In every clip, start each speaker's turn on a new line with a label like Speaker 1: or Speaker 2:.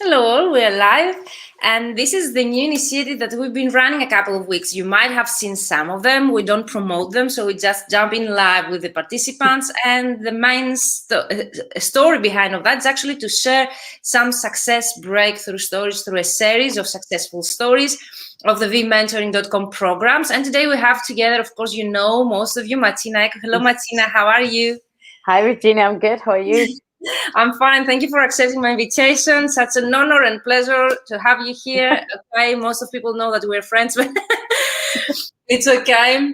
Speaker 1: Hello, we're live, and this is the new initiative that we've been running a couple of weeks. You might have seen some of them. We don't promote them, so we just jump in live with the participants. And the main story behind of that is actually to share some success breakthrough stories through a series of successful stories of the vmentoring.com programs. And today we have together, of course, you know, most of you, Martina Eco. Hello, Martina. How are you?
Speaker 2: Hi, Regina. I'm good. How are you?
Speaker 1: I'm fine. Thank you for accepting my invitation. Such an honor and pleasure to have you here. Okay, most of people know that we're friends, but it's okay.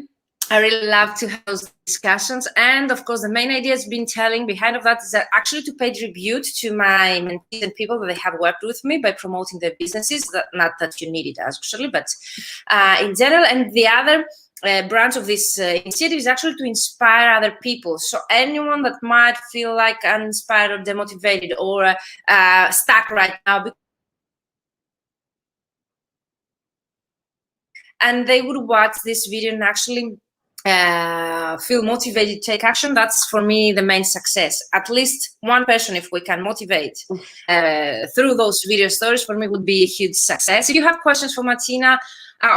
Speaker 1: I really love to have those discussions. And of course, the main idea has been telling behind of that is that actually to pay tribute to my mentees and people that they have worked with me by promoting their businesses. Not that you need it actually, but in general. And the other branch of this initiative is actually to inspire other people. So anyone that might feel like uninspired or demotivated or stuck right now, and they would watch this video and actually feel motivated to take action. That's for me the main success. At least one person, if we can motivate through those video stories, for me would be a huge success. If you have questions for Martina,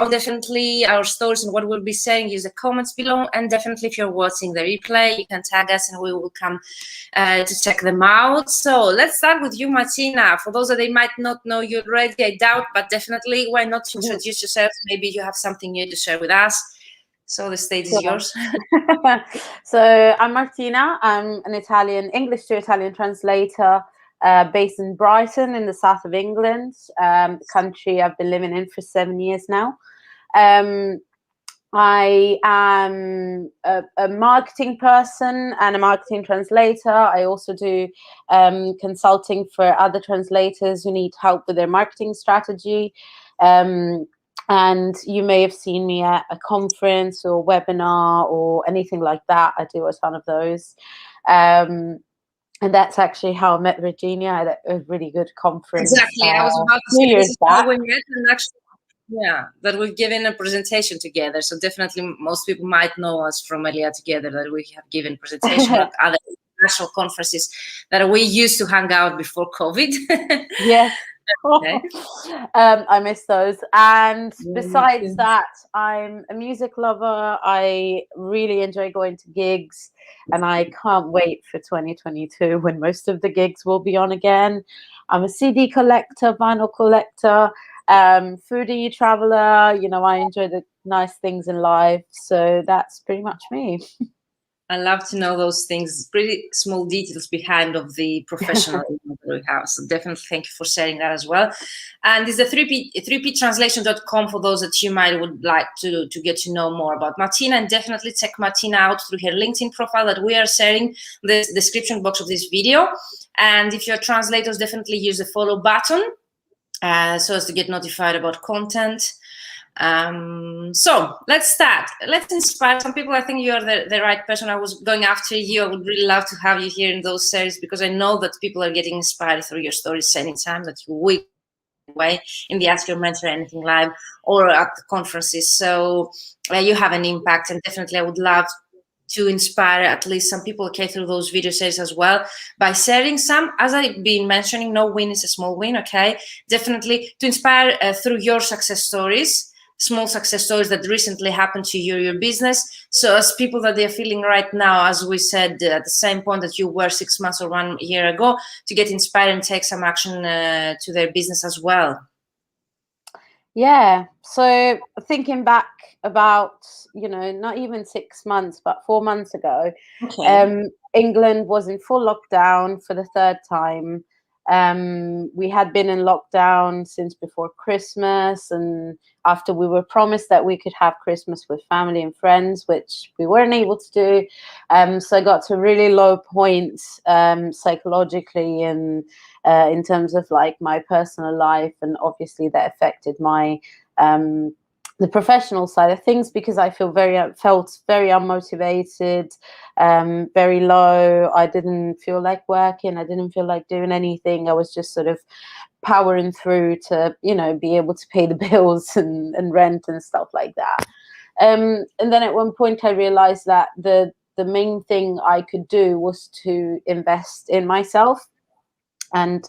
Speaker 1: definitely our stories and what we'll be saying, use the comments below. And definitely if you're watching the replay, you can tag us and we will come to check them out. So let's start with you, Martina. For those that they might not know you already, I doubt, but definitely why not introduce yourself? Maybe you have something new to share with us. So the stage is yours.
Speaker 2: So I'm Martina. I'm an English to Italian translator based in Brighton in the south of England, the country I've been living in for 7 years now. I am a marketing person and a marketing translator. I also do consulting for other translators who need help with their marketing strategy. And you may have seen me at a conference or webinar or anything like that. I do a ton of those. And that's actually how I met Regina at a really good conference.
Speaker 1: Exactly. I was about to say this is
Speaker 2: back.
Speaker 1: how we met, and actually, yeah, that we've given a presentation together. So definitely most people might know us from earlier together, that we have given presentation at other national conferences that we used to hang out before COVID.
Speaker 2: Yes.
Speaker 1: Okay.
Speaker 2: I miss those. And besides that, I'm a music lover. I really enjoy going to gigs, and I can't wait for 2022 when most of the gigs will be on again. I'm a CD collector, vinyl collector, foodie, traveler. You know, I enjoy the nice things in life. So that's pretty much me.
Speaker 1: I love to know those things, pretty small details behind of the professional that we have. So definitely thank you for sharing that as well. And it's the 3ptranslation.com for those that you might would like to get to know more about Martina, and definitely check Martina out through her LinkedIn profile that we are sharing the description box of this video. And if you're translators, definitely use the follow button so as to get notified about content. So let's start. Let's inspire some people. I think you're the right person. I was going after you. I would really love to have you here in those series, because I know that people are getting inspired through your stories anytime that you week away in the Ask Your Mentor Anything Live or at the conferences. So you have an impact, and definitely I would love to inspire at least some people, okay, through those video series as well, by sharing some, as I've been mentioning, no win is a small win, okay? Definitely to inspire through your success stories, small success stories that recently happened to you, your business. So as people that they're feeling right now, as we said, at the same point that you were 6 months or 1 year ago, to get inspired and take some action to their business as well.
Speaker 2: Yeah. So thinking back about, you know, not even 6 months, but 4 months ago,
Speaker 1: Okay.
Speaker 2: England was in full lockdown for the third time. We had been in lockdown since before Christmas, and after we were promised that we could have Christmas with family and friends, which we weren't able to do. So I got to a really low point psychologically and in terms of like my personal life, and obviously that affected my the professional side of things, because I felt very unmotivated, very low. I didn't feel like working. I didn't feel like doing anything. I was just sort of powering through to, you know, be able to pay the bills and rent and stuff like that. And then at one point I realized that the main thing I could do was to invest in myself. And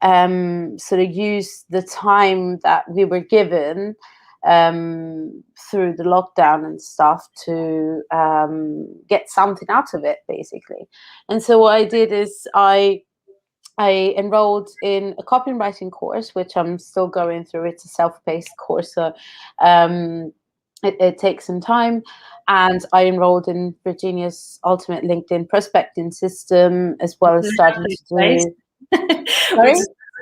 Speaker 2: sort of use the time that we were given through the lockdown and stuff to get something out of it, basically. And so what I did is I enrolled in a copywriting course, which I'm still going through. It's a self-paced course, so it takes some time. And I enrolled in Virginia's Ultimate LinkedIn Prospecting System, as well as starting to do...
Speaker 1: Sorry?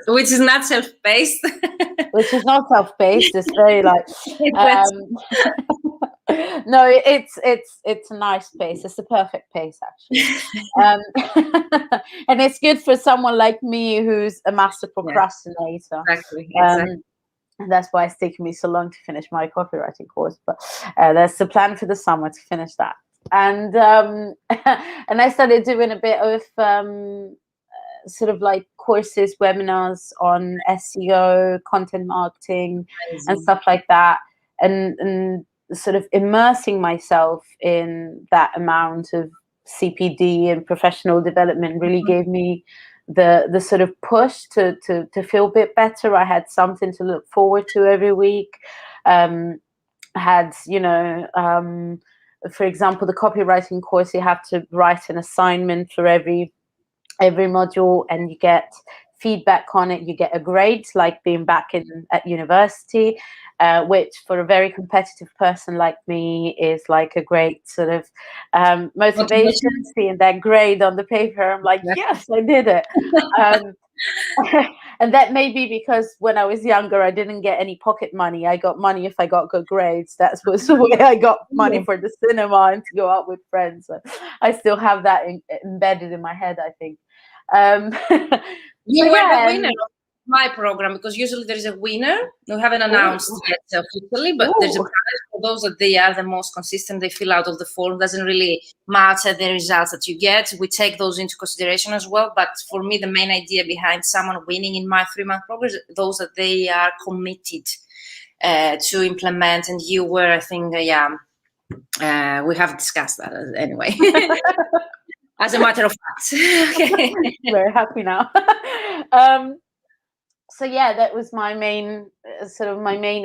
Speaker 1: Which is not self-paced.
Speaker 2: Which is not self-paced. It's very like... no, it's a nice pace. It's the perfect pace, actually. And it's good for someone like me who's a master procrastinator.
Speaker 1: Exactly.
Speaker 2: And that's why it's taken me so long to finish my copywriting course. But that's the plan for the summer, to finish that. And and I started doing a bit of sort of like courses, webinars on SEO, content marketing, and stuff like that. And sort of immersing myself in that amount of CPD and professional development really gave me the sort of push to feel a bit better. I had something to look forward to every week. Had, you know, for example, the copywriting course, you have to write an assignment for every module, and you get feedback on it. You get a grade, like being back at university, which for a very competitive person like me is like a great sort of motivation. Seeing that grade on the paper, I'm like, yes, I did it. And that may be because when I was younger, I didn't get any pocket money. I got money if I got good grades. That was the way I got money for the cinema and to go out with friends. So I still have that embedded in my head, I think.
Speaker 1: You were the winner of my program, because usually there is a winner. We haven't announced yet officially, but there's a prize for those that they are the most consistent. They fill out all the form. Doesn't really matter the results that you get. We take those into consideration as well. But for me, the main idea behind someone winning in my 3-month program is those that they are committed to implement. And you were, I think, we have discussed that anyway. As a matter of fact. Okay.
Speaker 2: Very happy now. So yeah, that was my main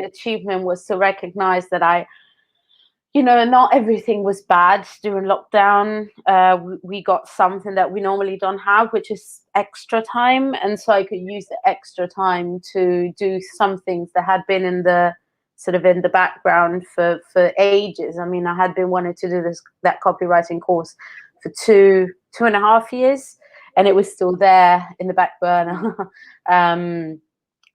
Speaker 2: achievement, was to recognize that I, you know, not everything was bad during lockdown. We got something that we normally don't have, which is extra time. And so I could use the extra time to do some things that had been in the background for ages. I mean, I had been wanting to do that copywriting course for two and a half years, and it was still there in the back burner.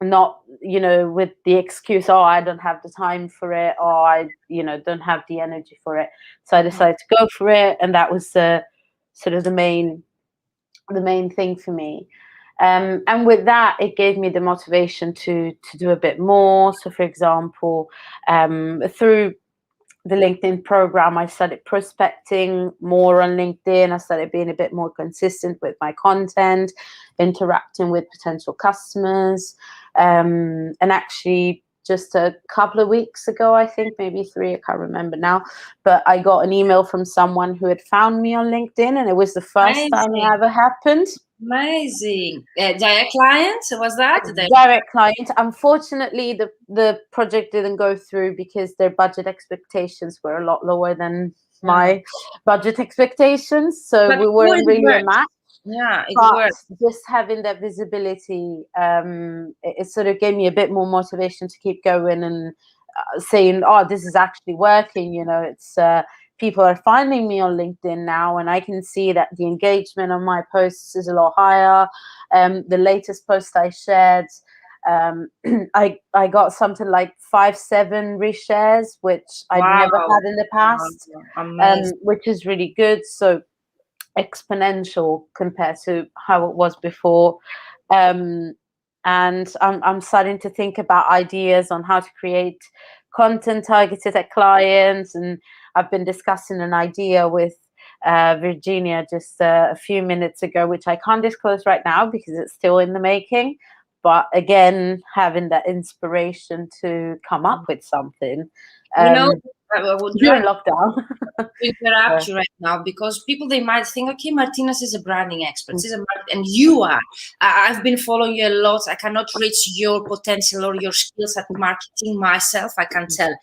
Speaker 2: Not, you know, with the excuse, oh, I don't have the time for it, or I, you know, don't have the energy for it. So I decided to go for it, and that was the main thing for me. And with that, it gave me the motivation to do a bit more. So, for example, through the LinkedIn program, I started prospecting more on LinkedIn. I started being a bit more consistent with my content, interacting with potential customers. And actually, just a couple of weeks ago, I think maybe 3, I can't remember now, but I got an email from someone who had found me on LinkedIn, and it was the first time it ever happened.
Speaker 1: Amazing. Direct client, was that?
Speaker 2: Direct client. Unfortunately, the project didn't go through because their budget expectations were a lot lower than my budget expectations. So we weren't really a match.
Speaker 1: Yeah, it
Speaker 2: but
Speaker 1: works.
Speaker 2: Just having that visibility, it sort of gave me a bit more motivation to keep going and saying, oh, this is actually working. You know, it's people are finding me on LinkedIn now, and I can see that the engagement on my posts is a lot higher. The latest post I shared, I got something like 5-7 reshares, which I've never had in the past, which is really good. So exponential compared to how it was before. And I'm starting to think about ideas on how to create content targeted at clients, and I've been discussing an idea with Virginia just a few minutes ago, which I can't disclose right now because it's still in the making. But again, having that inspiration to come up with something.
Speaker 1: I would
Speaker 2: during
Speaker 1: like
Speaker 2: lockdown.
Speaker 1: to interrupt you right now, because people, they might think, okay, Martina's is a branding expert, and you are. I've been following you a lot. I cannot reach your potential or your skills at marketing myself. I can tell.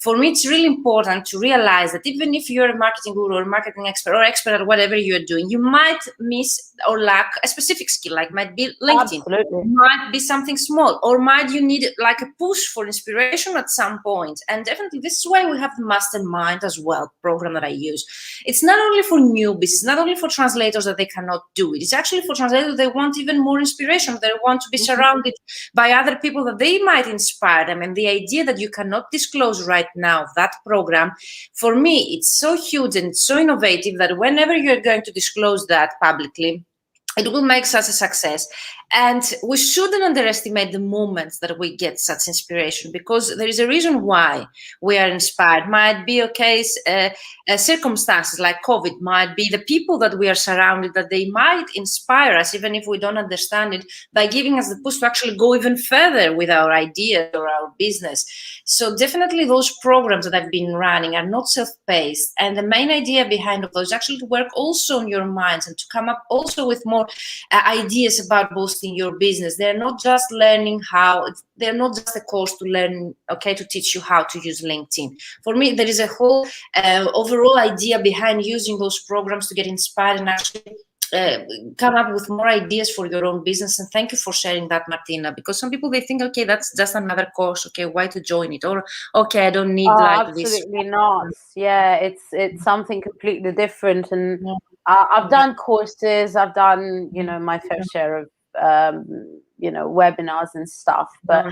Speaker 1: For me, it's really important to realize that even if you're a marketing guru or marketing expert or expert at whatever you're doing, you might miss or lack a specific skill, like might be LinkedIn.
Speaker 2: Absolutely.
Speaker 1: Might be something small, or might you need like a push for inspiration at some point. And definitely this is why we have the mastermind as well program that I use. It's not only for newbies, it's not only for translators that they cannot do it, it's actually for translators they want even more inspiration, they want to be surrounded by other people that they might inspire them. And the idea that you cannot disclose right now, that program, for me, it's so huge and so innovative that whenever you're going to disclose that publicly, it will make such a success. And we shouldn't underestimate the moments that we get such inspiration, because there is a reason why we are inspired. Might be circumstances like COVID, might be the people that we are surrounded, that they might inspire us, even if we don't understand it, by giving us the push to actually go even further with our idea or our business. So definitely those programs that I've been running are not self-paced. And the main idea behind of those is actually to work also on your minds and to come up also with more ideas about boosting your business. They're not just learning how, they're not just a course to learn, okay, to teach you how to use LinkedIn. For me, there is a whole overall idea behind using those programs to get inspired and actually come up with more ideas for your own business. And thank you for sharing that, Martina, because some people, they think, okay, that's just another course, okay, why to join it, or okay, I don't need like this.
Speaker 2: Absolutely not. Yeah, it's something completely different. And I've done courses, I've done, you know, my fair share of you know, webinars and stuff, but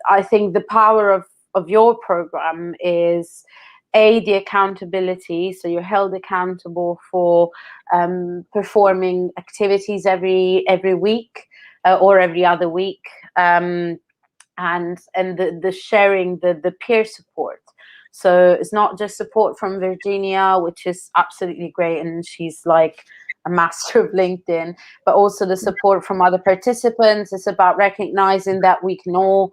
Speaker 2: I think the power of your program is the accountability. So you're held accountable for performing activities every week or every other week, and the sharing, the peer support. So it's not just support from Virginia, which is absolutely great, and she's like a master of LinkedIn, but also the support from other participants. It's about recognizing that we can all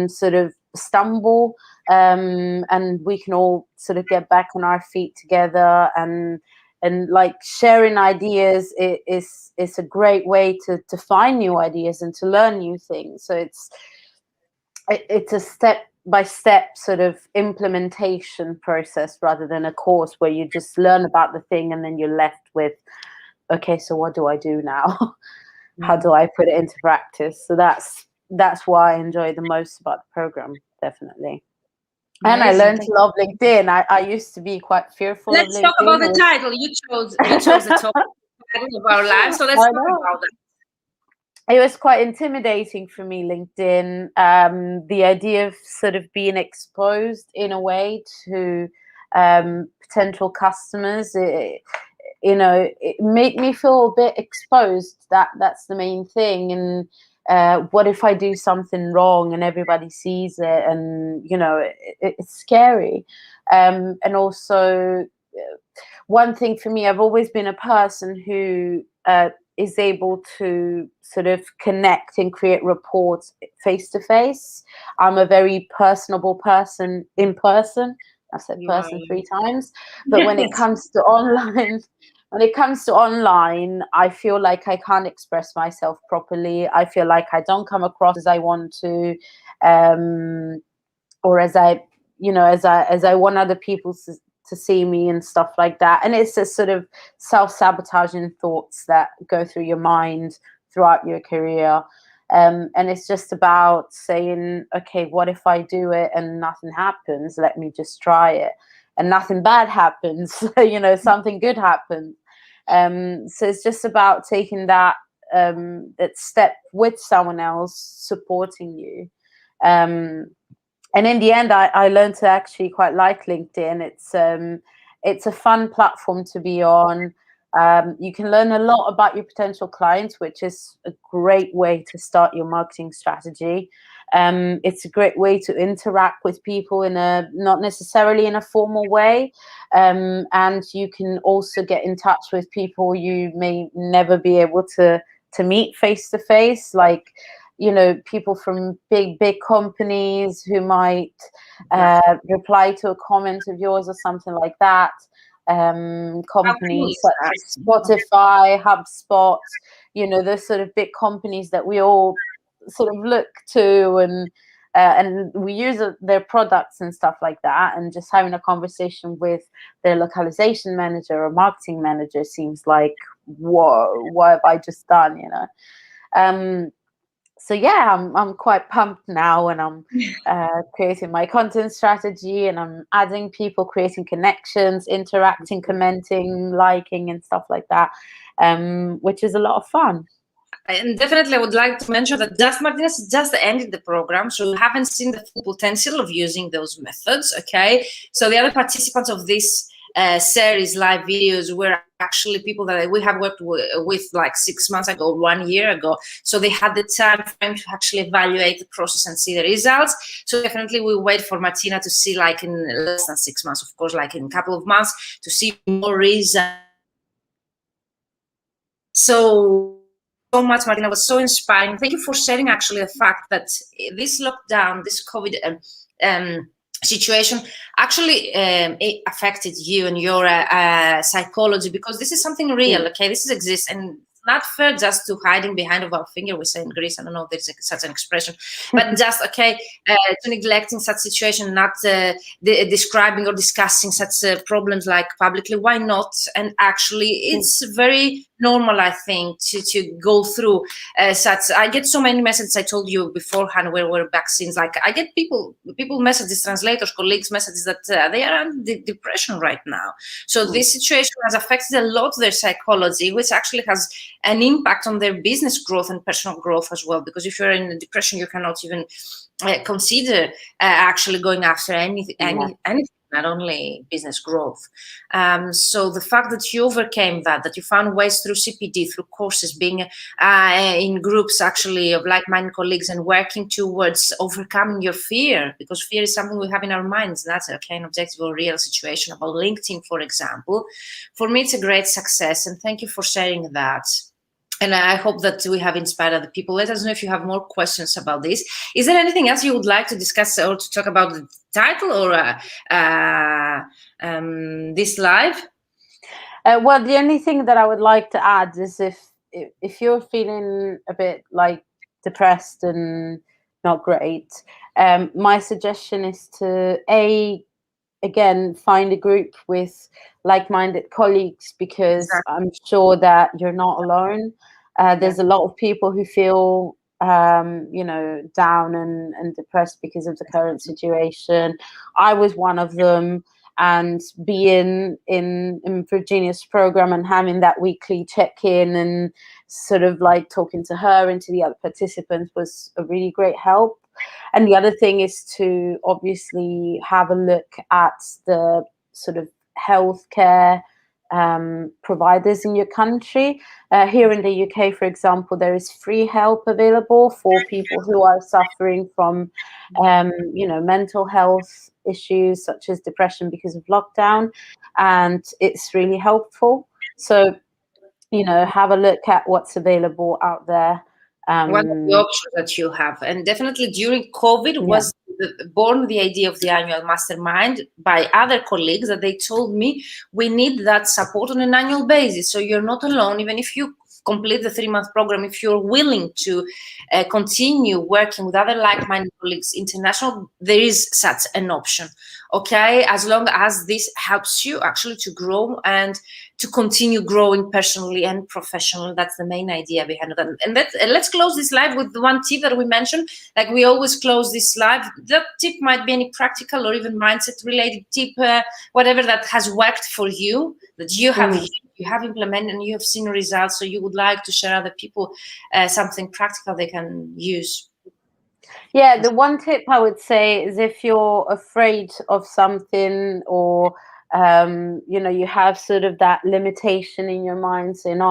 Speaker 2: sort of stumble, and we can all sort of get back on our feet together, and like sharing ideas is a great way to find new ideas and to learn new things. So it's a step-by-step sort of implementation process rather than a course where you just learn about the thing and then you're left with, okay, so what do I do now? How do I put it into practice? So that's why I enjoy the most about the program, definitely. And I learned to love LinkedIn. I used to be quite fearful of LinkedIn.
Speaker 1: Let's talk about the title. You chose the topic of our life, so let's talk about that.
Speaker 2: It was quite intimidating for me, LinkedIn. The idea of sort of being exposed in a way to potential customers, you know, it made me feel a bit exposed. That's the main thing. And what if I do something wrong and everybody sees it? And you know, it's scary. And also, one thing for me, I've always been a person who is able to sort of connect and create rapport face to face. I'm a very personable person in person. I've said person 3 times, but when it comes to online, I feel like I can't express myself properly. I feel like I don't come across as I want to, or as I, you know, as I want other people to see me and stuff like that. And it's a sort of self-sabotaging thoughts that go through your mind throughout your career. And it's just about saying, okay, what if I do it and nothing happens? Let me just try it. And nothing bad happens, you know, something good happens. So it's just about taking that step with someone else supporting you. And in the end, I learned to actually quite like LinkedIn. It's a fun platform to be on. You can learn a lot about your potential clients, which is a great way to start your marketing strategy. It's a great way to interact with people in a not necessarily in a formal way. And you can also get in touch with people you may never be able to meet face to face. Like people from big companies who might reply to a comment of yours or something like that. Companies such as Spotify, HubSpot, those sort of big companies that we all sort of look to, and we use their products and stuff like that, and just having a conversation with their localization manager or marketing manager seems like, whoa, what have I just done? So yeah, I'm quite pumped now, and I'm creating my content strategy, and I'm adding people, creating connections, interacting, commenting, liking, and stuff like that, which is a lot of fun.
Speaker 1: And definitely I would like to mention that just Martinez just ended the program, so you haven't seen the full potential of using those methods. Okay, so the other participants of this series live videos were actually people that we have worked with like 6 months ago, 1 year ago, so they had the time frame to actually evaluate the process and see the results. So definitely we wait for Martina to see, like in less than 6 months, of course, like in a couple of months, to see more results. So much, Martina, was so inspiring. Thank you for sharing actually the fact that this lockdown, this COVID situation actually it affected you and your psychology, because this is something real. Okay, this exists, and not fair just to hiding behind of our finger, we say in Greece, I don't know if there's such an expression, but just to neglecting such situation, not describing or discussing such problems like publicly. Why not? And actually it's very normal, I think, to go through such. I get so many messages, I told you beforehand, where we're vaccines, like I get people messages, translators, colleagues messages that they are under depression right now. So this situation has affected a lot their psychology, which actually has an impact on their business growth and personal growth as well, because if you're in depression, you cannot even consider actually going after anything, not only business growth. So the fact that you overcame that you found ways through CPD, through courses, being in groups actually of like-minded colleagues, and working towards overcoming your fear, because fear is something we have in our minds. That's an objective or real situation. About LinkedIn, for example, for me it's a great success, and thank you for sharing that. And I hope that we have inspired other people. Let us know if you have more questions about this. Is there anything else you would like to discuss or to talk about the title or this live?
Speaker 2: Well, the only thing that I would like to add is if you're feeling a bit like depressed and not great, my suggestion is to again find a group with like-minded colleagues, because I'm sure that you're not alone. There's a lot of people who feel down and depressed because of the current situation. I was one of them, and being in Virginia's program and having that weekly check-in and sort of like talking to her and to the other participants was a really great help. And the other thing is to obviously have a look at the sort of healthcare providers in your country. Here in the UK, for example, there is free help available for people who are suffering from, mental health issues such as depression because of lockdown, and it's really helpful. So, have a look at what's available out there.
Speaker 1: One of the options that you have, and definitely during COVID was born the idea of the annual mastermind by other colleagues, that they told me we need that support on an annual basis. So you're not alone, even if you complete the 3-month program, if you're willing to continue working with other like-minded colleagues international, there is such an option. Okay, as long as this helps you actually to grow and to continue growing personally and professionally. That's the main idea behind it. And let's close this live with the one tip that we mentioned. Like we always close this live. That tip might be any practical or even mindset related tip, whatever that has worked for you, that you have implemented and you have seen results, so you would like to share other people something practical they can use.
Speaker 2: Yeah, the one tip I would say is, if you're afraid of something, or you have sort of that limitation in your mind saying,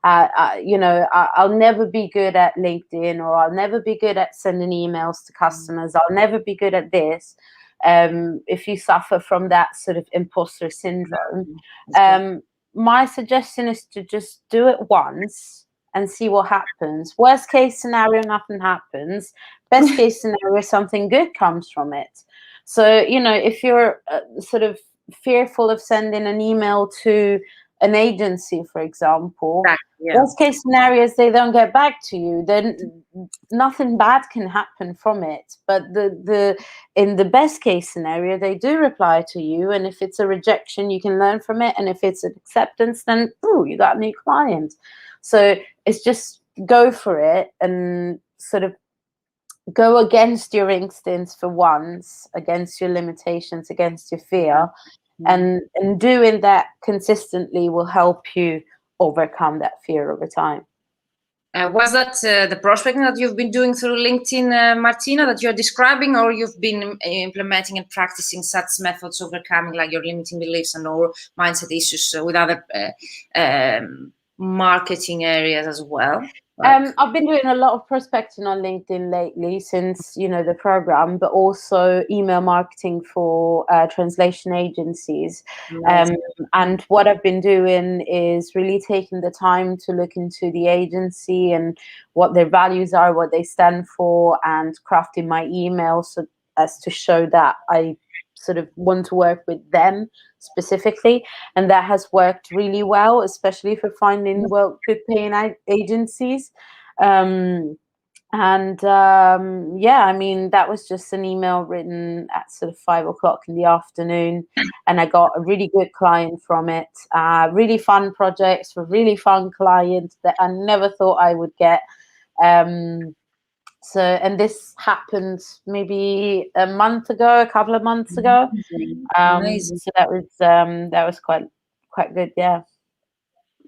Speaker 2: I'll never be good at LinkedIn, or I'll never be good at sending emails to customers, I'll never be good at this. If you suffer from that sort of imposter syndrome, my suggestion is to just do it once and see what happens. Worst case scenario, nothing happens. Best case scenario, something good comes from it. So, you know, if you're sort of fearful of sending an email to an agency, for example, worst case scenario is they don't get back to you, then nothing bad can happen from it. But in the best case scenario, they do reply to you, and if it's a rejection, you can learn from it, and if it's an acceptance, then ooh, you got a new client. So it's just go for it and sort of go against your instincts for once, against your limitations, against your fear. And doing that consistently will help you overcome that fear over time.
Speaker 1: Was that the prospecting that you've been doing through LinkedIn, Martina, that you're describing, or you've been implementing and practicing such methods, overcoming like your limiting beliefs and or mindset issues with other marketing areas as well?
Speaker 2: I've been doing a lot of prospecting on LinkedIn lately since, you know, the program, but also email marketing for translation agencies. And what I've been doing is really taking the time to look into the agency and what their values are, what they stand for, and crafting my email so as to show that I sort of want to work with them specifically, and that has worked really well, especially for finding good paying agencies. Yeah, I mean, that was just an email written at sort of 5 o'clock in the afternoon, and I got a really good client from it. Really fun projects for really fun clients that I never thought I would get. So, and this happened maybe a couple of months ago. So that was quite good. Yeah.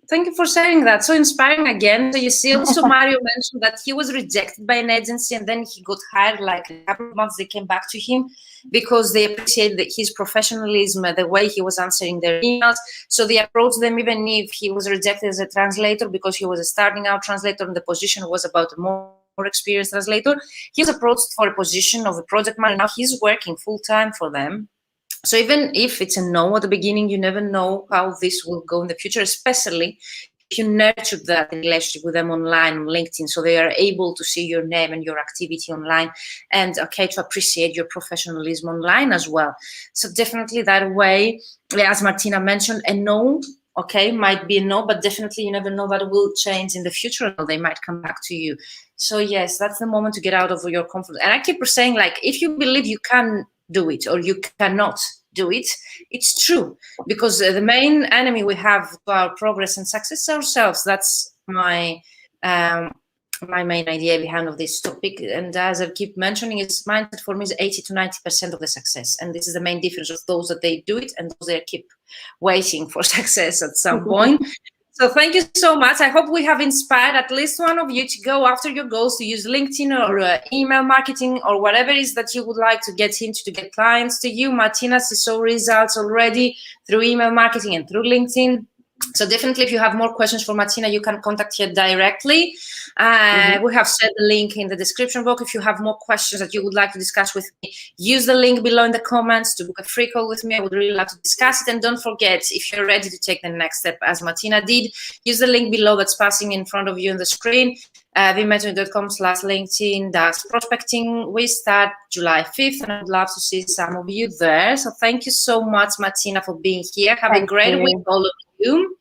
Speaker 1: Thank you for sharing that. So inspiring again. So you see, also Mario mentioned that he was rejected by an agency and then he got hired. Like a couple of months, they came back to him because they appreciated his professionalism, the way he was answering their emails. So they approached them even if he was rejected as a translator because he was a starting out translator and the position was about a more experienced translator. He was approached for a position of a project manager. Now he's working full time for them. So even if it's a no at the beginning, you never know how this will go in the future, especially if you nurture that relationship with them online on LinkedIn, so they are able to see your name and your activity online and to appreciate your professionalism online as well. So definitely that way, as Martina mentioned, a no, might be a no, but definitely you never know that will change in the future. They might come back to you. So yes, that's the moment to get out of your comfort. And I keep saying, like, if you believe you can do it or you cannot do it, it's true, because the main enemy we have to our progress and success is ourselves. That's my main idea behind of this topic. And as I keep mentioning, is mindset for me is 80 to 90% of the success, and this is the main difference of those that they do it and those that keep waiting for success at some point. So thank you so much. I hope we have inspired at least one of you to go after your goals, to use LinkedIn or email marketing or whatever it is that you would like to get into to get clients to you. Martina saw results already through email marketing and through LinkedIn. So definitely, if you have more questions for Martina, you can contact her directly. We have set the link in the description box. If you have more questions that you would like to discuss with me, use the link below in the comments to book a free call with me. I would really love to discuss it. And don't forget, if you're ready to take the next step, as Martina did, use the link below that's passing in front of you on the screen. vmentoring.com/LinkedIn-prospecting. We start July 5th, and I would love to see some of you there. So thank you so much, Martina, for being here. Have a great week, all of you.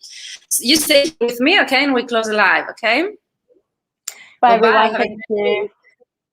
Speaker 1: You stay with me, okay? And we close the live, okay?
Speaker 2: Bye, everyone. Thank you.